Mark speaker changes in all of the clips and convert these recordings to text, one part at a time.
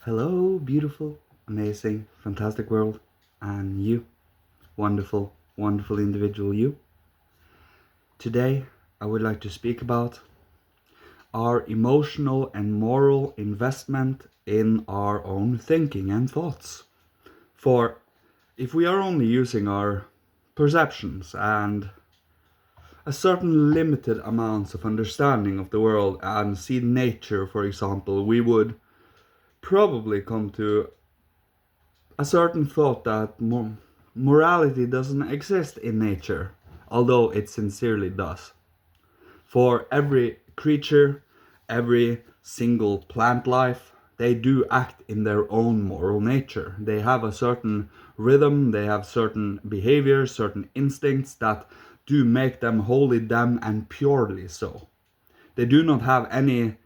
Speaker 1: Hello, beautiful, amazing, fantastic world, and you, wonderful, wonderful individual you. Today, I would like to speak about our emotional and moral investment in our own thinking and thoughts. For if we are only using our perceptions and a certain limited amounts of understanding of the world and see nature, for example, we would probably come to a certain thought that morality doesn't exist in nature, although it sincerely does. For every creature, every single plant life, they do act in their own moral nature. They have a certain rhythm, they have certain behaviors, certain instincts that do make them wholly them and purely so. They do not have any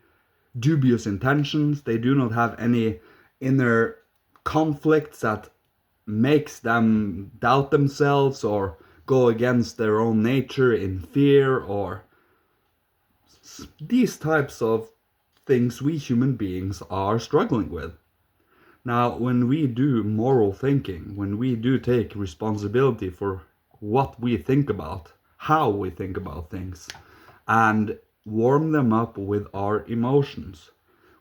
Speaker 1: dubious intentions, they do not have any inner conflicts that makes them doubt themselves or go against their own nature in fear or these types of things we human beings are struggling with. Now, when we do moral thinking, when we do take responsibility for what we think about, how we think about things, and warm them up with our emotions,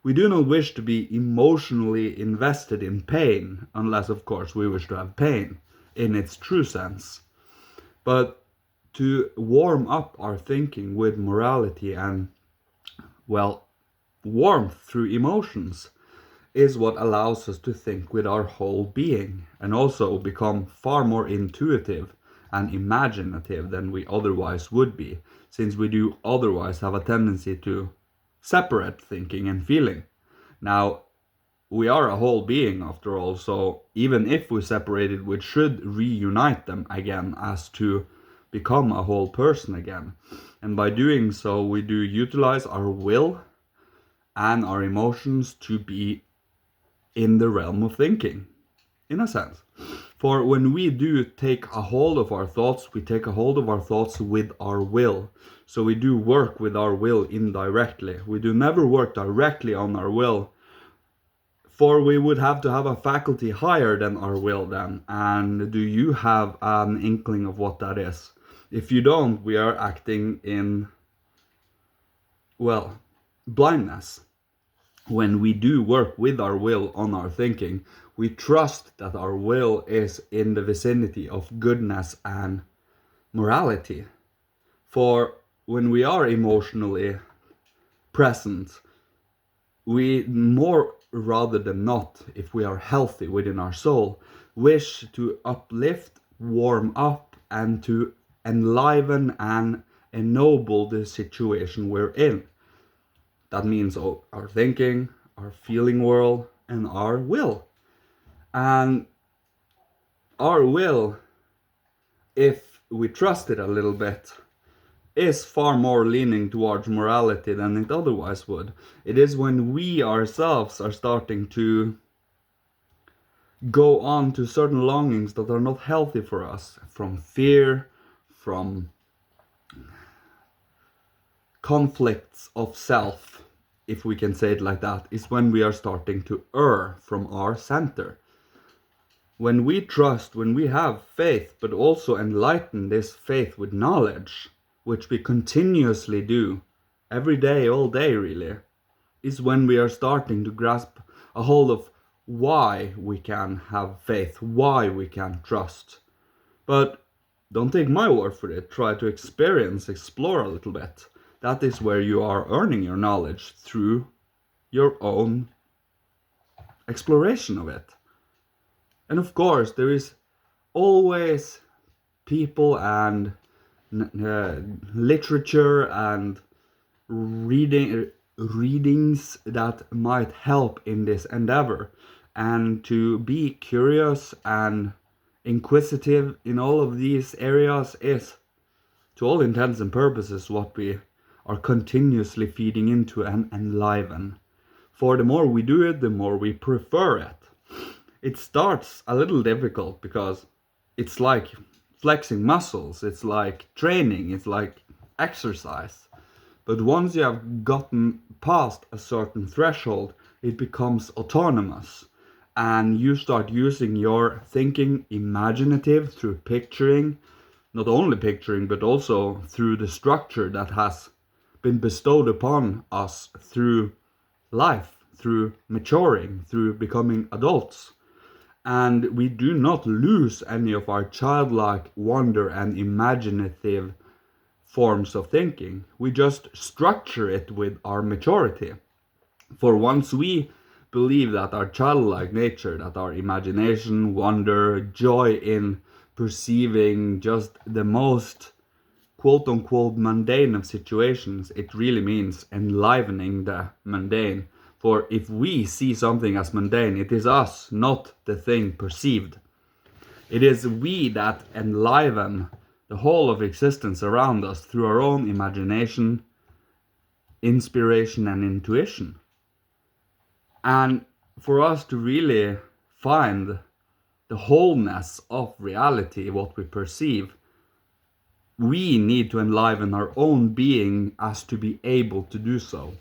Speaker 1: we do not wish to be emotionally invested in pain, unless, of course, we wish to have pain in its true sense. But to warm up our thinking with morality and, well, warmth through emotions is what allows us to think with our whole being and also become far more intuitive and imaginative than we otherwise would be, since we do otherwise have a tendency to separate thinking and feeling. Now, we are a whole being after all, so even if we separate it, we should reunite them again as to become a whole person again. And by doing so, we do utilize our will and our emotions to be in the realm of thinking, in a sense. For when we do take a hold of our thoughts, we take a hold of our thoughts with our will. So we do work with our will indirectly. We do never work directly on our will, for we would have to have a faculty higher than our will then. And do you have an inkling of what that is? If you don't, we are acting in, well, blindness. When we do work with our will on our thinking, we trust that our will is in the vicinity of goodness and morality. For when we are emotionally present, we more rather than not, if we are healthy within our soul, wish to uplift, warm up, and to enliven and ennoble the situation we're in. That means our thinking, our feeling world, and our will. And our will, if we trust it a little bit, is far more leaning towards morality than it otherwise would. It is when we ourselves are starting to go on to certain longings that are not healthy for us, from fear, from conflicts of self, if we can say it like that, is when we are starting to err from our center. When we trust, when we have faith, but also enlighten this faith with knowledge, which we continuously do, every day, all day really, is when we are starting to grasp a hold of why we can have faith, why we can trust. But don't take my word for it, try to experience, explore a little bit. That is where you are earning your knowledge through your own exploration of it. And of course, there is always people and literature and readings that might help in this endeavor. And to be curious and inquisitive in all of these areas is, to all intents and purposes, what we are continuously feeding into and enliven. For the more we do it, the more we prefer it. It starts a little difficult because it's like flexing muscles, it's like training, it's like exercise. But once you have gotten past a certain threshold, it becomes autonomous. And you start using your thinking imaginative through picturing, not only picturing, but also through the structure that has been bestowed upon us through life, through maturing, through becoming adults. And we do not lose any of our childlike wonder and imaginative forms of thinking. We just structure it with our maturity. For once we believe that our childlike nature, that our imagination, wonder, joy in perceiving just the most quote unquote mundane of situations, it really means enlivening the mundane. For if we see something as mundane, it is us, not the thing perceived. It is we that enliven the whole of existence around us through our own imagination, inspiration, and intuition. And for us to really find the wholeness of reality, what we perceive, we need to enliven our own being as to be able to do so.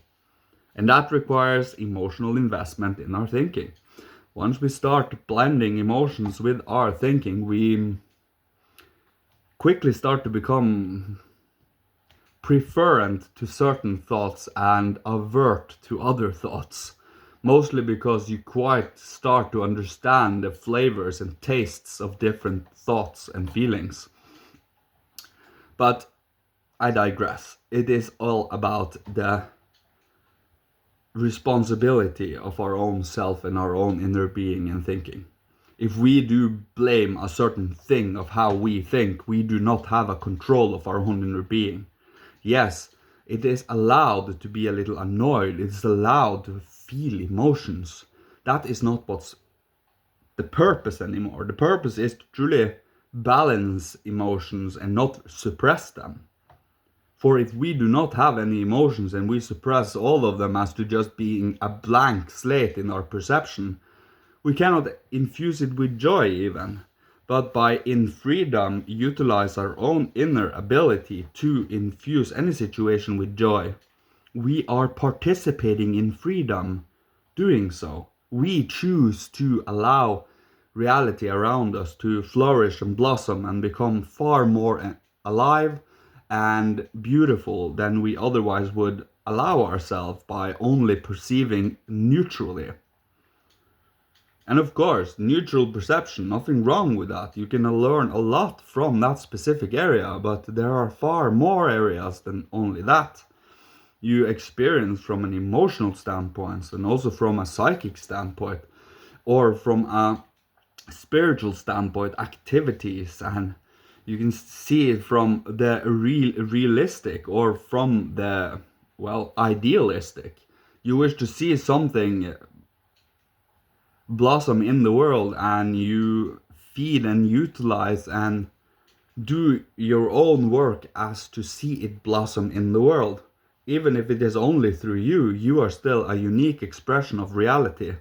Speaker 1: And that requires emotional investment in our thinking. Once we start blending emotions with our thinking, we quickly start to become preferent to certain thoughts and avert to other thoughts. Mostly because you quite start to understand the flavors and tastes of different thoughts and feelings. But I digress. It is all about the responsibility of our own self and our own inner being and thinking. If we do blame a certain thing of how we think, we do not have a control of our own inner being. Yes, it is allowed to be a little annoyed. It is allowed to feel emotions. That is not what's the purpose anymore. The purpose is to truly balance emotions and not suppress them. For if we do not have any emotions and we suppress all of them as to just being a blank slate in our perception, we cannot infuse it with joy even. But by in freedom utilize our own inner ability to infuse any situation with joy, we are participating in freedom doing so. We choose to allow reality around us to flourish and blossom and become far more alive and beautiful than we otherwise would allow ourselves by only perceiving neutrally. And of course, neutral perception, nothing wrong with that. You can learn a lot from that specific area, but there are far more areas than only that. You experience from an emotional standpoint and also from a psychic standpoint or from a spiritual standpoint activities, and you can see it from the realistic or from the idealistic. You wish to see something blossom in the world and you feed and utilize and do your own work as to see it blossom in the world. Even if it is only through you, you are still a unique expression of reality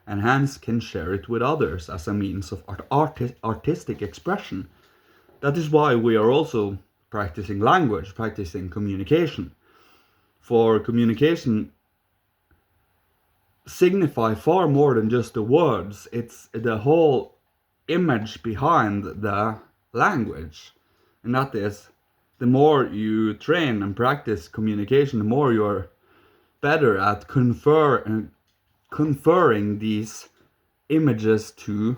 Speaker 1: and hence can share it with others as a means of artistic expression. That is why we are also practicing language, practicing communication. For communication signify far more than just the words. It's the whole image behind the language. And that is, the more you train and practice communication, the more you're better at conferring these images to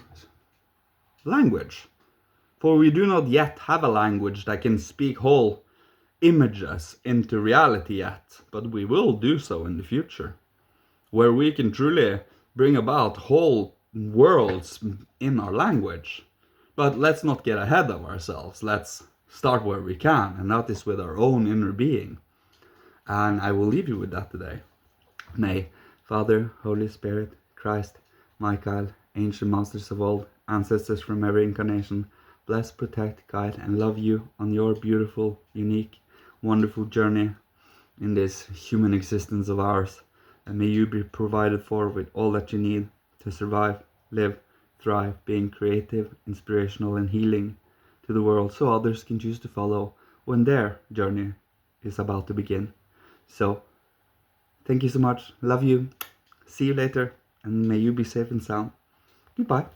Speaker 1: language. For we do not yet have a language that can speak whole images into reality yet, but we will do so in the future, where we can truly bring about whole worlds in our language. But let's not get ahead of ourselves. Let's start where we can, and that is with our own inner being. And I will leave you with that today. May Father, Holy Spirit, Christ, Michael, ancient masters of old, ancestors from every incarnation, bless, protect, guide, and love you on your beautiful, unique, wonderful journey in this human existence of ours. And may you be provided for with all that you need to survive, live, thrive, being creative, inspirational, and healing to the world so others can choose to follow when their journey is about to begin. So, thank you so much. Love you. See you later. And may you be safe and sound. Goodbye.